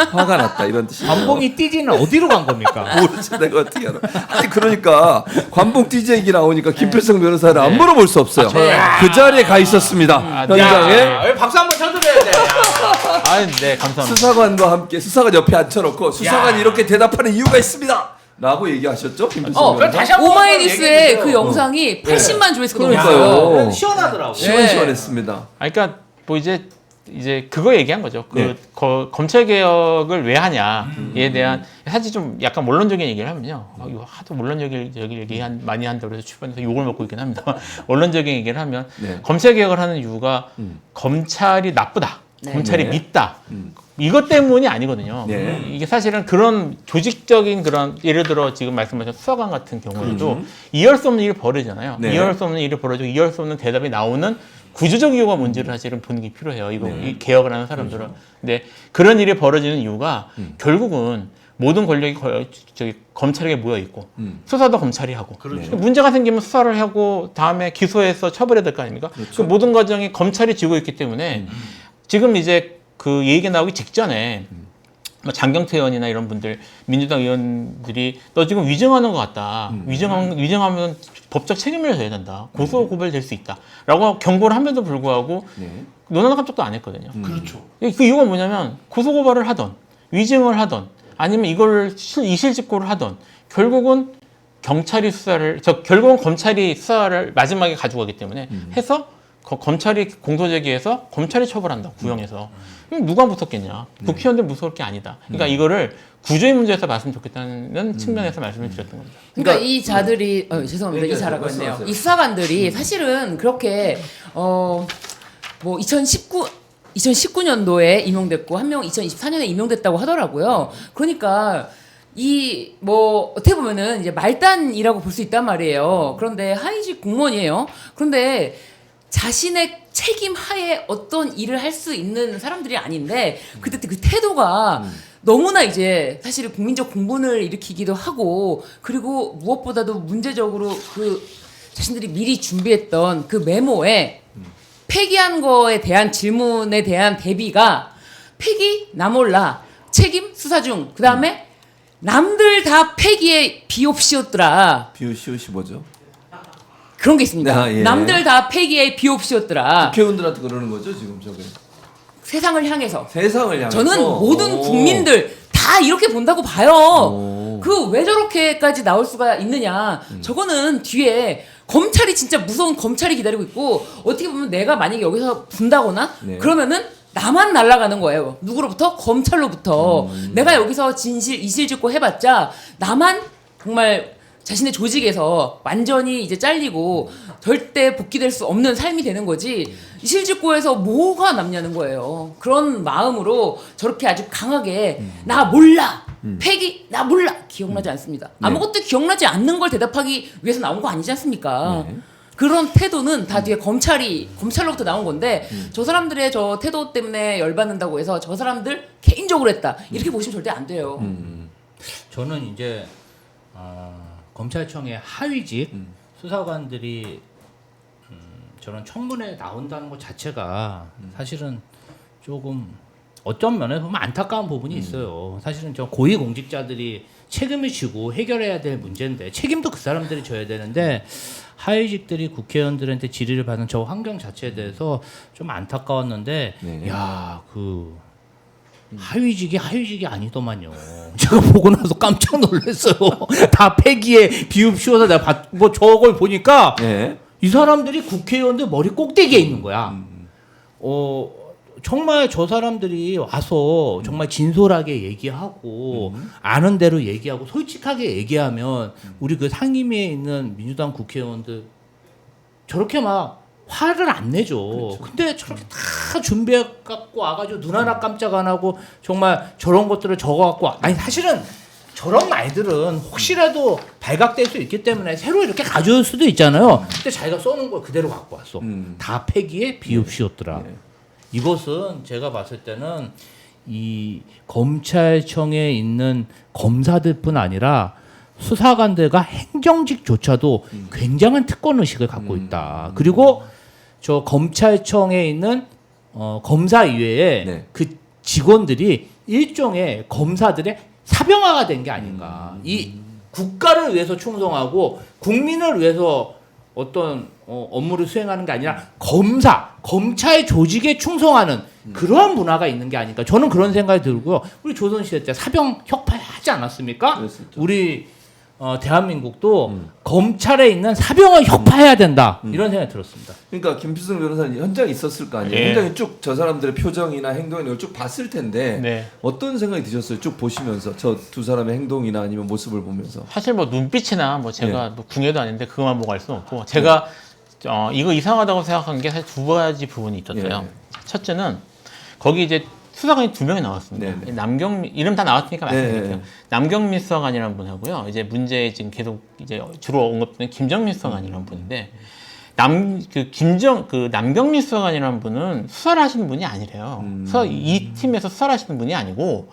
화가 났다 이런 뜻이에요. 관봉이 띠지는 어디로 간 겁니까? 모르지 내가 어떻게 알아. 아니 그러니까 관봉 띠지 얘기 나오니까 김필성 변호사를 안 물어볼 수 없어요. 그 자리에 가 있었습니다. 현장에 박수 한번 쳐드려야 돼. 네, 감사합니다. 수사관과 함께 수사관 옆에 앉혀놓고 수사관이 이렇게 대답하는 이유가 있습니다. 라고 얘기하셨죠? 김필성 변호사. 다시 한번 오마이뉴스에 그 영상이 80만 조회수가 그러니까요. 넘었어요. 시원하더라고. 시원시원했습니다. 그러니까 뭐 이제 그거 얘기한 거죠. 검찰 개혁을 왜 하냐에 대한 사실 좀 약간 원론적인 얘기를 하면요. 이거 하도 원론적인 얘기 많이 한다고 해서 주변에서 욕을 먹고 있긴 합니다. 원론적인 얘기를 하면 검찰 개혁을 하는 이유가 검찰이 나쁘다, 검찰이 밉다. 이것 때문이 아니거든요. 이게 사실은 그런 조직적인 그런 예를 들어 지금 말씀하신 수사관 같은 경우에도 이해할 수 없는 일이 벌어지잖아요. 이해할 수 없는 일이 벌어지고 이해할 수 없는 대답이 나오는 구조적 이유가 뭔지를 사실은 보는 게 필요해요. 이 개혁을 하는 사람들은. 근데 그런 일이 벌어지는 이유가 결국은 모든 권력이 검찰에게 모여 있고 수사도 검찰이 하고 문제가 생기면 수사를 하고 다음에 기소해서 처벌해야 될 거 아닙니까? 그 모든 과정이 검찰이 쥐고 있기 때문에 지금 이제 그 얘기 나오기 직전에 뭐 장경태 의원이나 이런 분들 민주당 의원들이 너 지금 위증하는 것 같다. 위증하면 법적 책임을 져야 된다. 고소 고발될 수 있다라고 경고를 함에도 불구하고 논하는 깜짝도 안 했거든요. 그렇죠. 그 이유가 뭐냐면 고소 고발을 하던 위증을 하던 아니면 이걸 이실직고를 하던 결국은 결국은 검찰이 수사를 마지막에 가져가기 때문에 해서 검찰이 공소제기해서 검찰이 처벌한다. 구형해서. 누가 무섭겠냐. 국회의원들 무서울 게 아니다. 그러니까 이거를 구조의 문제에서 말씀을 좋겠다는 측면에서 말씀을 드렸던 겁니다. 그러니까 이 자들이 죄송합니다. 이 자라고 했네요. 이 수사관들이 사실은 그렇게 뭐 2019년도에 임용됐고 한 명 2024년에 임용됐다고 하더라고요. 그러니까 이 뭐 어떻게 보면은 이제 말단이라고 볼 수 있단 말이에요. 그런데 하위직 공무원이에요. 그런데 자신의 책임 하에 어떤 일을 할 수 있는 사람들이 아닌데 그때 그 태도가 너무나 이제 사실 국민적 공분을 일으키기도 하고 그리고 무엇보다도 문제적으로 그 자신들이 미리 준비했던 그 메모에 폐기한 거에 대한 질문에 대한 대비가 폐기 나 몰라 책임 수사 중 그 다음에 남들 다 폐기에 비옵시였더라. 비오시오시 뭐죠? 그런 게 있습니다. 예. 남들 다 폐기에 비옵시였더라. 국회의원들한테 그러는 거죠 지금 저게. 세상을 향해서. 세상을 향해서. 저는 모든 국민들 다 이렇게 본다고 봐요. 그 왜 저렇게까지 나올 수가 있느냐. 저거는 뒤에 검찰이 진짜 무서운 검찰이 기다리고 있고 어떻게 보면 내가 만약에 여기서 분다거나 그러면은 나만 날아가는 거예요. 누구로부터? 검찰로부터. 내가 여기서 이실직고 해봤자 나만 정말 자신의 조직에서 완전히 이제 잘리고 절대 복귀될 수 없는 삶이 되는 거지 이실직고에서 뭐가 남냐는 거예요. 그런 마음으로 저렇게 아주 강하게 나 몰라 폐기 나 몰라 기억나지 않습니다. 아무것도 기억나지 않는 걸 대답하기 위해서 나온 거 아니지 않습니까? 그런 태도는 다 뒤에 검찰로부터 나온 건데 저 사람들의 저 태도 때문에 열받는다고 해서 저 사람들 개인적으로 했다 이렇게 보시면 절대 안 돼요. 저는 이제 검찰청의 하위직 수사관들이 저런 청문회에 나온다는 것 자체가 사실은 조금 어떤 면에서 보면 안타까운 부분이 있어요. 사실은 저 고위공직자들이 책임을 지고 해결해야 될 문제인데 책임도 그 사람들이 져야 되는데 하위직들이 국회의원들한테 질의를 받는 저 환경 자체에 대해서 좀 안타까웠는데 야, 그 하위직이 아니더만요. 제가 보고 나서 깜짝 놀랐어요. 다 폐기에 비읍씌워서 내가 뭐 저걸 보니까 이 사람들이 국회의원들 머리 꼭대기에 있는 거야. 정말 저 사람들이 와서 정말 진솔하게 얘기하고 아는 대로 얘기하고 솔직하게 얘기하면 우리 그 상임위에 있는 민주당 국회의원들 저렇게 막 화를 안 내죠. 그렇죠. 근데 저렇게 다 준비해 갖고 와가지고 눈 하나 깜짝 안 하고 정말 저런 것들을 적어갖고 아니 사실은 저런 말들은 혹시라도 발각될 수 있기 때문에 새로 이렇게 가져올 수도 있잖아요. 근데 자기가 써놓은 걸 그대로 갖고 왔어. 다 폐기에 비읍시였더라. 이것은 제가 봤을 때는 이 검찰청에 있는 검사들뿐 아니라 수사관들과 행정직조차도 굉장한 특권 의식을 갖고 있다. 그리고 저 검찰청에 있는 검사 이외에 그 직원들이 일종의 검사들의 사병화가 된 게 아닌가. 이 국가를 위해서 충성하고 국민을 위해서 어떤 업무를 수행하는 게 아니라 검찰 조직에 충성하는 그러한 문화가 있는 게 아닐까. 저는 그런 생각이 들고요. 우리 조선시대 때 사병 혁파하지 않았습니까? 그랬었죠. 우리 대한민국도 검찰에 있는 사병을 혁파해야 된다. 이런 생각이 들었습니다. 그러니까 김필성 변호사님 현장에 있었을 거 아니에요. 예. 현장에 쭉 저 사람들의 표정이나 행동이나 쭉 봤을 텐데 네. 어떤 생각이 드셨어요? 쭉 보시면서 저 두 사람의 행동이나 아니면 모습을 보면서. 사실 뭐 눈빛이나 뭐 제가 뭐 궁예도 아닌데 그것만 보고 알 수는 없고 제가 이거 이상하다고 생각한 게 사실 두 가지 부분이 있었어요. 첫째는 거기 이제 수사관이 2명이 나왔습니다. 네. 남경미 이름 다 나왔으니까 말씀드릴게요. 네. 남경미 수사관이라는 분하고요. 이제 문제에 지금 계속 이제 주로 언급되는 김정민 수사관이라는 분인데 남경미 수사관이라는 분은 수사를 하시는 분이 아니래요. 이 팀에서 수사를 하시는 분이 아니고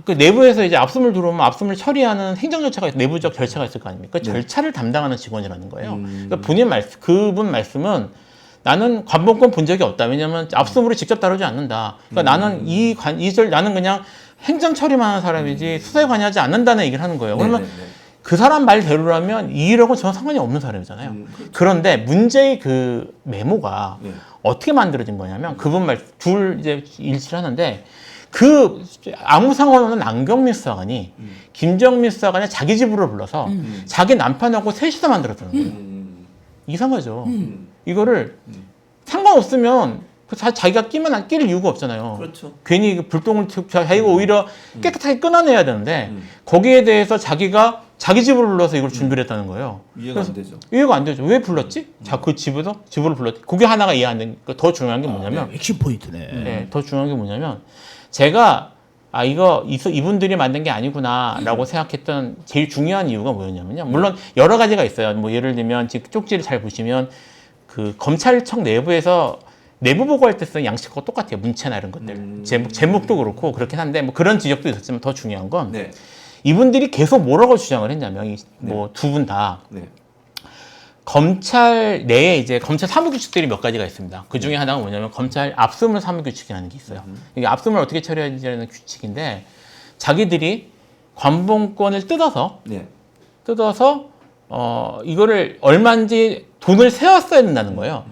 그 내부에서 이제 압수물 들어오면 압수물 처리하는 행정 절차가 내부적 절차가 있을 거 아닙니까? 그 절차를 담당하는 직원이라는 거예요. 그러니까 그분 말씀은 나는 관본권 본 적이 없다. 왜냐하면 압수물을 직접 다루지 않는다. 그러니까 나는 나는 그냥 행정 처리만 하는 사람이지 수사에 관여하지 않는다는 얘기를 하는 거예요. 그러면 그 사람 말대로라면 이 일하고 전혀 상관이 없는 사람이잖아요. 그렇죠. 그런데 문제의 그 메모가 어떻게 만들어진 거냐면 그분 둘 이제 일치를 하는데 그 아무 상관없는 남경미 수사관이 김정민 수사관의 자기 집으로 불러서 자기 남편하고 셋이서 만들었다는 거예요. 이상하죠. 이거를 상관없으면 자기가 끼를 이유가 없잖아요. 그렇죠. 괜히 그 불똥을 자기가 오히려 깨끗하게 끊어내야 되는데 거기에 대해서 자기가 자기 집으로 불러서 이걸 준비를 했다는 거예요. 이해가 안 되죠. 이해가 안 되죠. 왜 불렀지? 자, 그 집으로 불렀지. 그게 하나가 이해 안 되는. 더 중요한 게 뭐냐면 핵심 포인트네. 네, 더 중요한 게 뭐냐면 제가 이분들이 만든 게 아니구나라고 생각했던 제일 중요한 이유가 뭐였냐면요. 물론 여러 가지가 있어요. 뭐 예를 들면 지금 쪽지를 잘 보시면 그 검찰청 내부에서 내부 보고할 때 쓰는 양식과 똑같아요. 문체나 이런 것들. 제목도 그렇고 그렇긴 한데 뭐 그런 지적도 있었지만 더 중요한 건 네. 이분들이 계속 뭐라고 주장을 했냐면 뭐 두 분 다 네. 검찰 내에 이제 검찰 사무규칙들이 몇 가지가 있습니다. 그 중에 하나가 뭐냐면 검찰 압수물 사무규칙이라는 게 있어요. 이게 압수물 어떻게 처리해야지라는 규칙인데 자기들이 관본권을 뜯어서 이거를 얼마인지 돈을 세웠어야 된다는 거예요.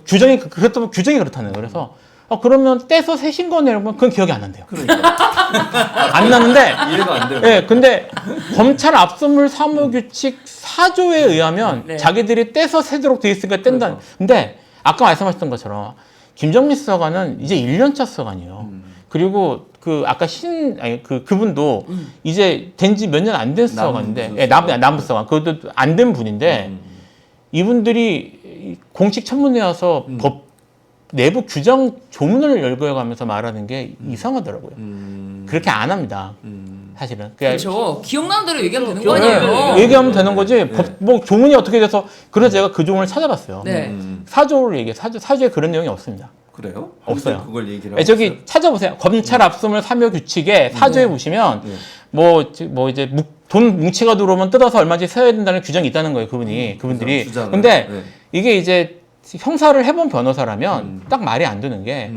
규정이 그렇다면 규정이 그렇다는 거예요. 그래서 그러면 떼서 세신 거네 여러분 그건 기억이 안 난대요. 그러니까 안 나는데 이해가 안 돼요. 네, 근데 검찰 압수물 사무규칙 4조에 의하면 네. 자기들이 떼서 세도록 돼 있으니까 뗀다. 근데 아까 말씀하셨던 것처럼 김정민 수사관은 이제 1년차 수사관이에요. 그리고 그분도 이제 된 지 몇 년 안 된 수사관인데 남부 수사관 그것도 안 된 분인데 이분들이 공식 청문회 와서 법 내부 규정 조문을 열거해가면서 말하는 게 이상하더라고요. 그렇게 안 합니다. 사실은. 그렇죠. 기억나는 대로 얘기하면 되는 거 아니에요. 얘기하면 되는 거지. 뭐 조문이 어떻게 돼서 그래서 제가 그 조문을 찾아봤어요. 네. 사조에 그런 내용이 없습니다. 그래요? 없어요. 그걸 얘기를 하고 저기 있어요? 찾아보세요. 검찰 압수물 사묘 규칙에 사조에 보시면 뭐 이제 돈 뭉치가 들어오면 뜯어서 얼마인지 세야 된다는 규정이 있다는 거예요. 그분들이. 주장을. 근데 네. 이게 이제 형사를 해본 변호사라면 딱 말이 안 되는 게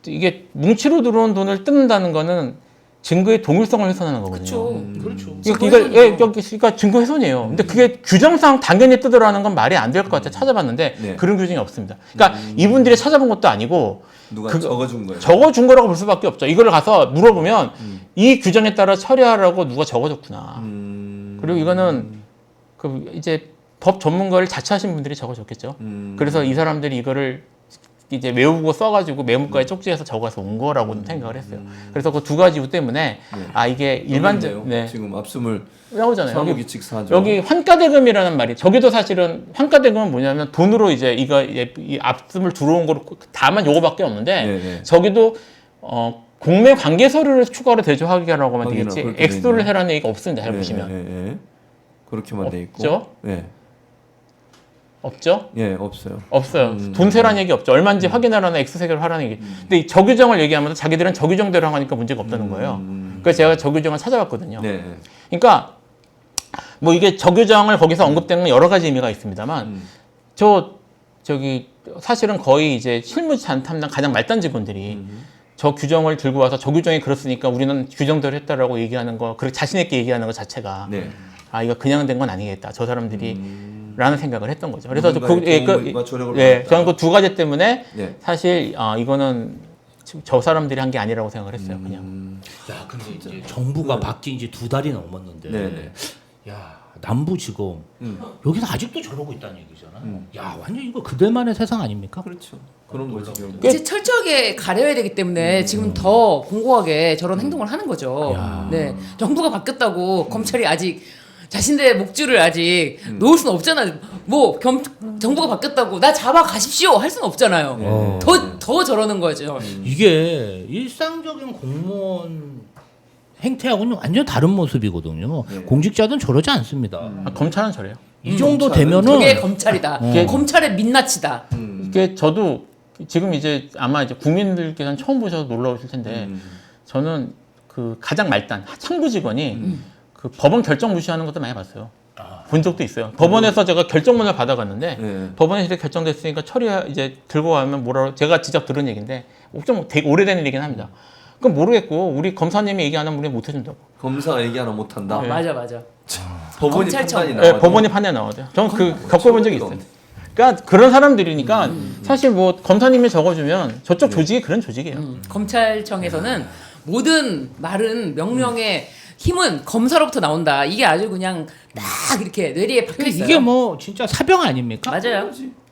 이게 뭉치로 들어온 돈을 뜯는다는 거는 증거의 동일성을 훼손하는 거거든요. 그렇죠. 그러니까 증거 훼손이에요. 근데 그게 규정상 당연히 뜯으라는 건 말이 안 될 것 같아 찾아봤는데 네. 그런 규정이 없습니다. 그러니까 이분들이 찾아본 것도 아니고 누가 적어준 거예요? 적어준 거라고 볼 수밖에 없죠. 이거를 가서 물어보면 이 규정에 따라 처리하라고 누가 적어줬구나. 그리고 이거는 그 이제 법 전문가를 자처하신 분들이 적어줬겠죠. 그래서 이 사람들이 이거를 이제 외우고 써가지고 메모가에 쪽지해서 적어서 온 거라고 생각을 했어요. 그래서 그 두 가지 이유 때문에 이게 일반적 지금 압수물 나오잖아요. 사무규칙 4조. 여기 환가대금이라는 말이 저기도 사실은 환가대금은 뭐냐면 돈으로 이제 이 압수물 들어온 거로 다만 요거밖에 없는데 저기도 공매 관계 서류를 추가로 대조하게 하라고만 되겠지 액수를 해라는 얘기가 없습니다. 잘 보시면 그렇게만 돼 있고 없죠? 없죠? 예, 없어요. 없어요. 돈 세라는 얘기 없죠. 얼마인지 확인하라는 액수 세결을 하라는 얘기. 근데 이 저규정을 얘기하면 자기들은 저규정대로 하니까 문제가 없다는 거예요. 그래서 제가 저규정을 찾아봤거든요. 그러니까 뭐 이게 저규정을 거기서 언급된 건 여러 가지 의미가 있습니다만 저기 사실은 거의 이제 실무 담당 가장 말단 직원들이 저 규정을 들고 와서 저 규정이 그렇으니까 우리는 규정대로 했다라고 얘기하는 거, 그렇게 자신 있게 얘기하는 것 자체가 네. 아 이거 그냥 된 건 아니겠다. 저 사람들이 라는 생각을 했던 거죠. 그래서 누군가의 도움과 조력을 예, 받았다. 저는 그 두 가지 때문에 네. 사실 이거는 저 사람들이 한 게 아니라고 생각을 했어요. 그냥. 야, 근데 이제 정부가 바뀐 지 2달이 넘었는데, 네네. 야, 남부지검 여기서 아직도 저러고 있다는 얘기잖아요. 야, 완전 이거 그들만의 세상 아닙니까? 그렇죠. 그런 거지. 결국. 이제 철저하게 가려야 되기 때문에 지금 더 공고하게 저런 행동을 하는 거죠. 네, 정부가 바뀌었다고 검찰이 아직 자신들의 목줄을 아직 놓을 수는 없잖아요. 뭐 정부가 바뀌었다고 나 잡아 가십시오 할 수는 없잖아요. 더 저러는 거죠. 이게 일상적인 공무원 행태하고는 완전 다른 모습이거든요. 공직자들은 저러지 않습니다. 검찰은 저래요. 이 정도 검찰은 되면은 그게 검찰이다. 검찰의 민낯이다. 이게 저도 지금 이제 아마 이제 국민들께서는 처음 보셔서 놀라우실 텐데 저는 그 가장 말단 상부 직원이 그 법원 결정 무시하는 것도 많이 봤어요. 본 적도 있어요. 법원에서 제가 결정문을 받아갔는데 네. 법원에서 이렇게 결정됐으니까 처리 이제 들고 가면 뭐라고 제가 직접 들은 얘기인데 좀 되게 오래된 얘기긴 합니다. 그럼 모르겠고 우리 검사님이 얘기 안 하면 우리 못 해준다고. 검사가 얘기 하나 못 한다. 맞아. 법원이 검찰청. 판단이 네, 나와. 법원이 판단 나와요. 저는 그 겪어본 적이 있어요. 그러니까 그런 사람들이니까 사실 뭐 검사님이 적어주면 저쪽 조직이 그런 조직이에요. 검찰청에서는 모든 말은 명령의 힘은 검사로부터 나온다. 이게 아주 그냥 딱 이렇게 뇌리에 박혀 있어요. 이게 뭐 진짜 사병 아닙니까? 맞아요.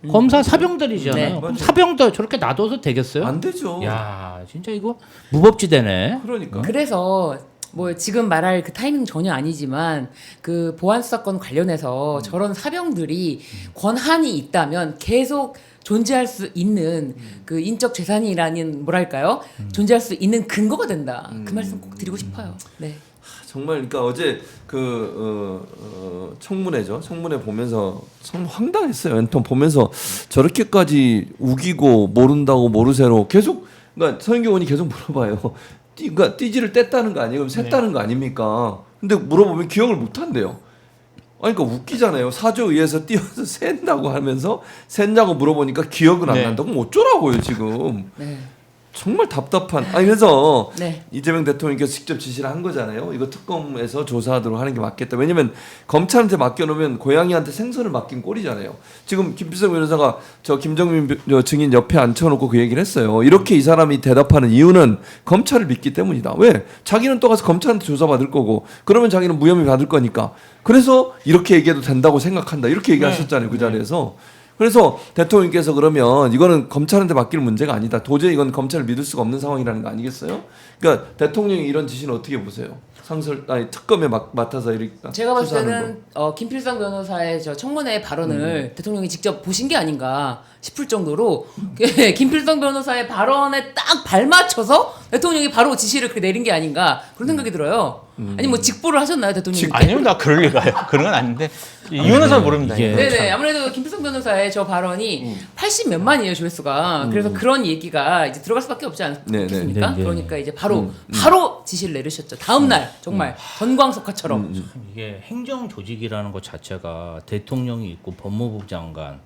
검사 사병들이잖아요. 네. 그럼 사병들 저렇게 놔둬서 되겠어요? 안 되죠. 야, 진짜 이거 무법지대네. 그러니까. 그래서 뭐 지금 말할 그 타이밍 전혀 아니지만 그 보안 수사권 관련해서 저런 사병들이 권한이 있다면 계속 존재할 수 있는 그 인적 재산이라는 뭐랄까요? 존재할 수 있는 근거가 된다. 그 말씀 꼭 드리고 싶어요. 네. 정말 그러니까 어제 청문회죠. 청문회 보면서 참 황당했어요. 웬통 보면서 저렇게까지 우기고 모른다고 모르쇠로 계속 그러니까 서인교 의원이 계속 물어봐요. 그러니까 띠지를 뗐다는 거 아니에요? 그럼 샜다는 거 아닙니까? 근데 물어보면 기억을 못 한대요. 아니 그러니까 웃기잖아요. 사조 위에서 띄워서 샌다고 하면서 샌다고 물어보니까 기억은 안 네. 난다고 그럼 어쩌라고요 지금. 네. 정말 답답한. 아니 그래서 네. 이재명 대통령께서 직접 지시를 한 거잖아요. 이거 특검에서 조사하도록 하는 게 맞겠다. 왜냐면 검찰한테 맡겨놓으면 고양이한테 생선을 맡긴 꼴이잖아요. 지금 김필성 변호사가 저 김정민 증인 옆에 앉혀놓고 그 얘기를 했어요. 이렇게 이 사람이 대답하는 이유는 검찰을 믿기 때문이다. 왜? 자기는 또 가서 검찰한테 조사받을 거고 그러면 자기는 무혐의 받을 거니까. 그래서 이렇게 얘기해도 된다고 생각한다. 이렇게 얘기하셨잖아요. 그 자리에서. 그래서 대통령께서 그러면 이거는 검찰한테 맡길 문제가 아니다. 도저히 이건 검찰을 믿을 수가 없는 상황이라는 거 아니겠어요? 그러니까 대통령이 이런 지시는 어떻게 보세요? 특검에 맡아서 이렇게 제가 봤을 수사하는 때는 김필성 변호사의 저 청문회 발언을 대통령이 직접 보신 게 아닌가 싶을 정도로 김필성 변호사의 발언에 딱 발맞춰서 대통령이 바로 지시를 그렇게 내린 게 아닌가 그런 생각이 들어요. 아니 뭐 직보를 하셨나요 대통령이? 아니요, 나 그럴 리가요. 그런 건 아닌데 이유는 잘 모릅니다. 이게- 네네 아무래도 김필성 변호사의 저 발언이 80 몇만이에요 조회수가. 그래서 그런 얘기가 이제 들어갈 수밖에 없지 않겠습니까? 네, 네. 그러니까 이제 바로 지시를 내리셨죠. 다음 날 정말 전광석화처럼. 참 이게 행정 조직이라는 것 자체가 대통령이 있고 법무부 장관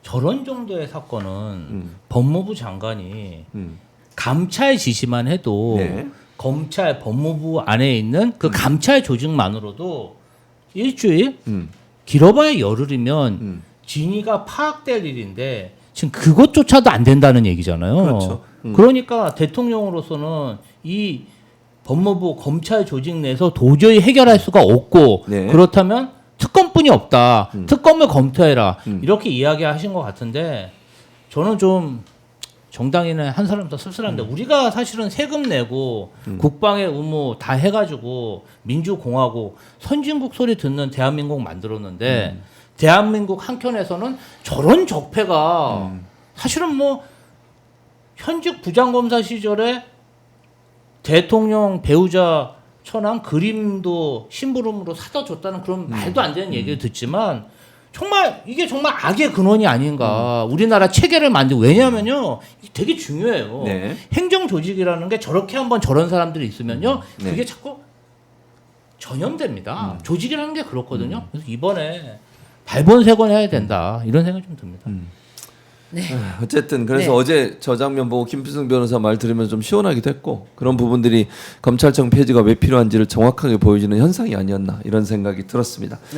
저런 정도의 사건은 법무부 장관이 감찰 지시만 해도 네. 검찰 법무부 안에 있는 그 감찰 조직만으로도 일주일 길어봐야 열흘이면 진위가 파악될 일인데 지금 그것조차도 안 된다는 얘기잖아요. 그렇죠. 그러니까 대통령으로서는 이 법무부 검찰 조직 내에서 도저히 해결할 수가 없고 네. 그렇다면 특검뿐이 없다. 특검을 검토해라. 이렇게 이야기하신 것 같은데 저는 좀 정당인의 한 사람 더 씁쓸한데 우리가 사실은 세금 내고 국방의 의무 다 해가지고 민주공화국 선진국 소리 듣는 대한민국 만들었는데 대한민국 한켠에서는 저런 적폐가 사실은 뭐 현직 부장검사 시절에 대통령 배우자 처남 그림도 심부름으로 사다 줬다는 그런 말도 안 되는 얘기를 듣지만 정말 이게 정말 악의 근원이 아닌가. 우리나라 체계를 만들고 왜냐하면요 이게 되게 중요해요. 네. 행정 조직이라는 게 저렇게 한번 저런 사람들이 있으면요 네. 그게 자꾸 전염됩니다. 조직이라는 게 그렇거든요. 그래서 이번에 발본색원 해야 된다 이런 생각이 좀 듭니다. 어쨌든 그래서 네. 어제 저 장면 보고 김필승 변호사 말 들으면서 좀 시원하기도 했고 그런 부분들이 검찰청 폐지가 왜 필요한지를 정확하게 보여주는 현상이 아니었나 이런 생각이 들었습니다.